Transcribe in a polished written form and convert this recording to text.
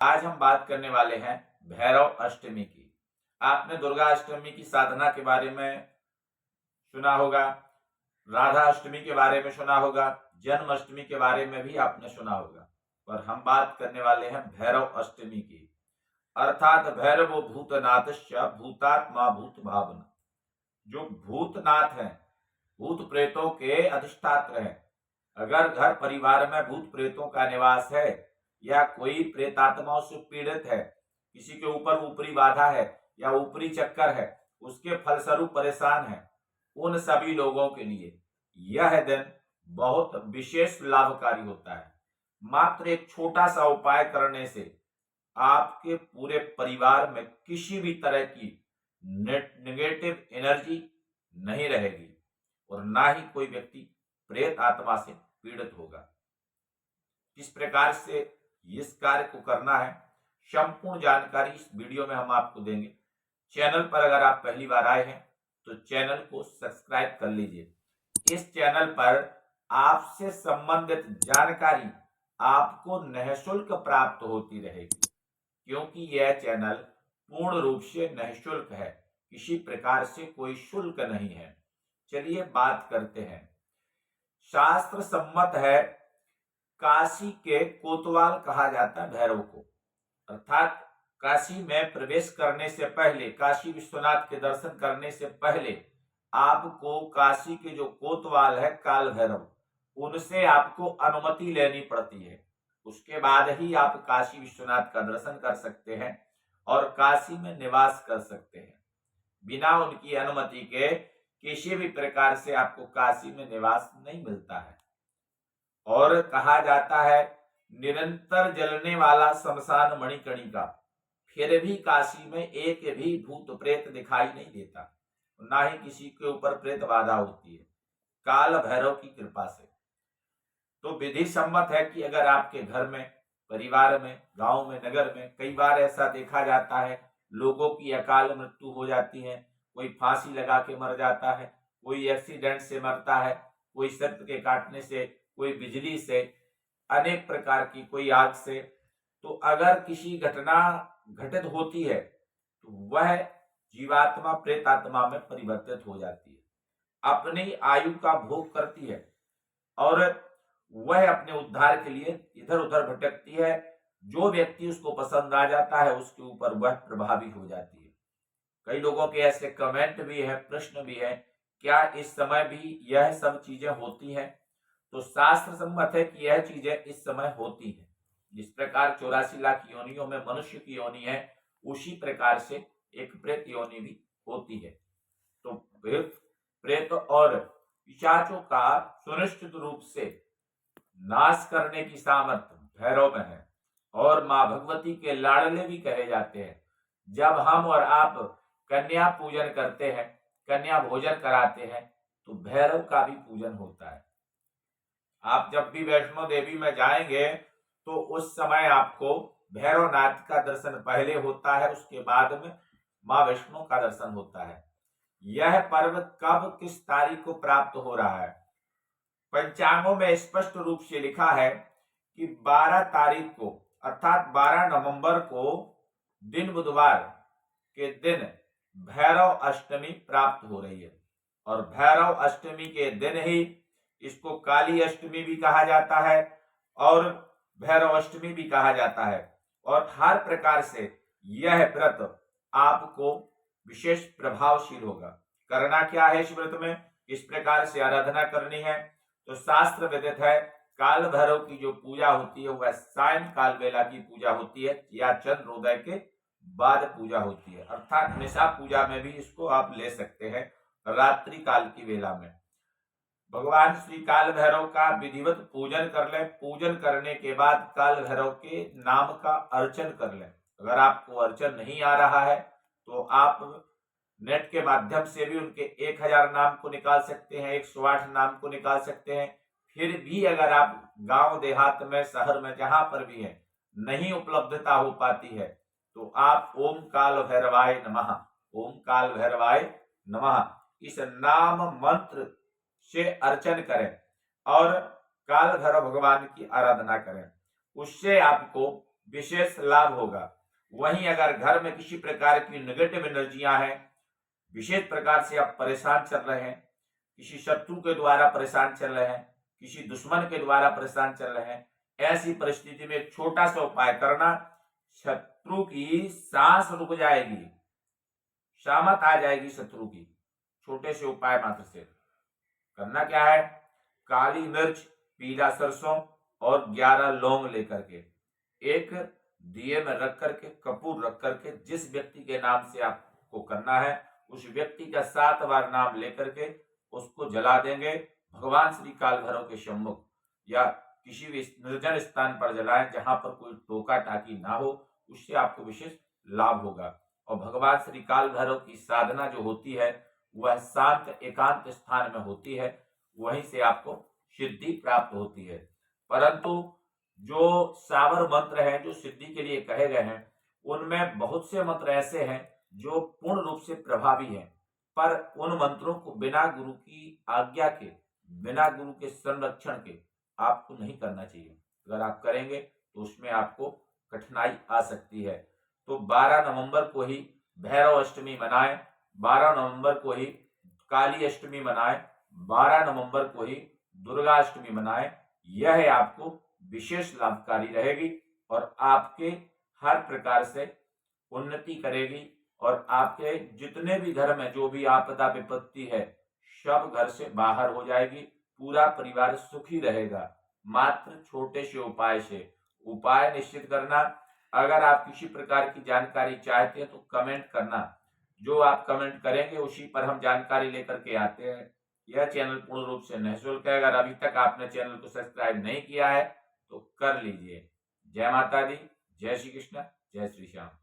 आज हम बात करने वाले हैं भैरव अष्टमी की। आपने दुर्गा अष्टमी की साधना के बारे में सुना होगा, राधा अष्टमी के बारे में सुना होगा, जन्माष्टमी के बारे में भी आपने सुना होगा, पर हम बात करने वाले हैं भैरव अष्टमी की। अर्थात भैरवो भूतनाथस्य भूतात्मा भूत भावना। जो भूतनाथ हैं, भूत प्रेतों के अधिष्ठात्र हैं। अगर घर परिवार में भूत प्रेतों का निवास है या कोई प्रेतात्माओं से पीड़ित है, किसी के ऊपर ऊपरी बाधा है या ऊपरी चक्कर है, उसके फलस्वरूप परेशान है, उन सभी लोगों के लिए यह दिन बहुत विशेष लाभकारी होता है। मात्र एक छोटा सा उपाय करने से आपके पूरे परिवार में किसी भी तरह की नेगेटिव एनर्जी नहीं रहेगी और ना ही कोई व्यक्ति प्रेत आत्मा से पीड़ित होगा। किस प्रकार से इस कार्य को करना है, संपूर्ण जानकारी इस वीडियो में हम आपको देंगे। चैनल पर अगर आप पहली बार आए हैं तो चैनल को सब्सक्राइब कर लीजिए। इस चैनल पर आपसे संबंधित जानकारी आपको निःशुल्क प्राप्त होती रहेगी, क्योंकि यह चैनल पूर्ण रूप से निःशुल्क है, किसी प्रकार से कोई शुल्क नहीं है। चलिए बात करते हैं। शास्त्र सम्मत है, काशी के कोतवाल कहा जाता है भैरव को। अर्थात काशी में प्रवेश करने से पहले, काशी विश्वनाथ के दर्शन करने से पहले आपको काशी के जो कोतवाल है काल भैरव, उनसे आपको अनुमति लेनी पड़ती है। उसके बाद ही आप काशी विश्वनाथ का दर्शन कर सकते हैं और काशी में निवास कर सकते हैं। बिना उनकी अनुमति के किसी भी प्रकार से आपको काशी में निवास नहीं मिलता है। और कहा जाता है, निरंतर जलने वाला शमशान मणिकर्णिका, फिर भी काशी में एक भी भूत प्रेत दिखाई नहीं देता, ना ही किसी के ऊपर प्रेत बाधा होती है, काल भैरव की कृपा से। तो विधि सम्मत है कि अगर आपके घर में, परिवार में, गांव में, नगर में कई बार ऐसा देखा जाता है, लोगों की अकाल मृत्यु हो जाती है, कोई फांसी लगा के मर जाता है, कोई एक्सीडेंट से मरता है, कोई सर्प के काटने से, कोई बिजली से, अनेक प्रकार की, कोई आग से। तो अगर किसी घटना घटित होती है तो वह जीवात्मा प्रेतात्मा में परिवर्तित हो जाती है, अपनी आयु का भोग करती है और वह अपने उद्धार के लिए इधर उधर भटकती है। जो व्यक्ति उसको पसंद आ जाता है उसके ऊपर वह प्रभावी हो जाती है। कई लोगों के ऐसे कमेंट भी है, प्रश्न भी है, क्या इस समय भी यह सब चीजें होती हैं? तो शास्त्र सम्मत है कि यह चीजें इस समय होती है। जिस प्रकार 84 लाख योनियों में मनुष्य की योनि है, उसी प्रकार से एक प्रेत योनि भी होती है। तो प्रेत और पिशाचों का सुनिश्चित रूप से नाश करने की सामर्थ्य भैरव में है और मां भगवती के लाडले भी कहे जाते हैं। जब हम और आप कन्या पूजन करते हैं, कन्या भोजन कराते हैं, तो भैरव का भी पूजन होता है। आप जब भी वैष्णो देवी में जाएंगे तो उस समय आपको भैरवनाथ का दर्शन पहले होता है, उसके बाद में मां वैष्णो का दर्शन होता है। यह पर्व कब किस तारीख को प्राप्त हो रहा है? पंचांगों में स्पष्ट रूप से लिखा है कि 12 तारीख को, अर्थात 12 नवंबर को दिन बुधवार के दिन भैरव अष्टमी प्राप्त हो रही है और भैरव अष्टमी के दिन ही इसको काली अष्टमी भी कहा जाता है और भैरव अष्टमी भी कहा जाता है। और हर प्रकार से यह व्रत आपको विशेष प्रभावशील होगा। करना क्या है इस व्रत में, किस प्रकार से आराधना करनी है? तो शास्त्र विदित है, काल भैरव की जो पूजा होती है वह सायं काल बेला की पूजा होती है या चंद्रोदय के बाद पूजा होती है। अर्थात निशा पूजा में भी इसको आप ले सकते हैं, रात्रि काल की वेला में। भगवान श्री काल भैरव का विधिवत पूजन कर लें। पूजन करने के बाद काल भैरव के नाम का अर्चन कर लें। अगर आपको अर्चन नहीं आ रहा है तो आप नेट के माध्यम से भी उनके 1000 नाम को निकाल सकते हैं, 108 नाम को निकाल सकते हैं। फिर भी अगर आप गांव देहात में, शहर में, जहां पर भी है, नहीं उपलब्धता हो पाती है तो आप ओम काल भैरवाय नमः, ओम काल भैरवाय नमः इस नाम मंत्र से अर्चन करें और काल भैरव भगवान की आराधना करें। उससे आपको विशेष लाभ होगा। वहीं अगर घर में किसी प्रकार की नेगेटिव एनर्जियां हैं, विशेष प्रकार से आप परेशान चल रहे हैं, किसी शत्रु के द्वारा परेशान चल रहे हैं, किसी दुश्मन के द्वारा परेशान चल रहे हैं, ऐसी परिस्थिति में एक छोटा सा उपाय करना, शत्रु की सांस रुक जाएगी, शामत आ जाएगी शत्रु की। छोटे से उपाय मात्र से करना क्या है, काली मिर्च, पीला सरसों और 11 लौंग लेकर के एक दिए में रख करके, कपूर रख करके, जिस व्यक्ति के नाम से आपको करना है उस व्यक्ति का 7 बार नाम लेकर के उसको जला देंगे भगवान श्री काल भैरव के सम्मुख, या किसी भी निर्जन स्थान पर जलाएं जहां पर कोई टोका टाकी ना हो। उससे आपको विशेष लाभ होगा। और भगवान श्री काल भैरव की साधना जो होती है वह शांत एकांत स्थान में होती है, वहीं से आपको सिद्धि प्राप्त होती है। परंतु जो सावर मंत्र हैं जो सिद्धि के लिए कहे गए हैं, उनमें बहुत से मंत्र ऐसे हैं जो पूर्ण रूप से प्रभावी हैं, पर उन मंत्रों को बिना गुरु की आज्ञा के, बिना गुरु के संरक्षण के आपको नहीं करना चाहिए। अगर आप करेंगे तो उसमें आपको कठिनाई आ सकती है। तो 12 नवंबर को ही भैरव अष्टमी मनाएं, 12 नवंबर को ही काली अष्टमी मनाएं, 12 नवंबर को ही दुर्गा अष्टमी मनाएं। यह आपको विशेष लाभकारी रहेगी और आपके हर प्रकार से उन्नति करेगी और आपके जितने भी घर में जो भी आपदा विपत्ति है सब घर से बाहर हो जाएगी, पूरा परिवार सुखी रहेगा। मात्र छोटे से उपाय से। उपाय निश्चित करना। अगर आप किसी प्रकार की जानकारी चाहते हैं तो कमेंट करना, जो आप कमेंट करेंगे उसी पर हम जानकारी लेकर के आते हैं। यह चैनल पूर्ण रूप से निःशुल्क है। अगर अभी तक आपने चैनल को सब्सक्राइब नहीं किया है तो कर लीजिए। जय माता दी, जय श्री कृष्ण, जय श्री श्याम।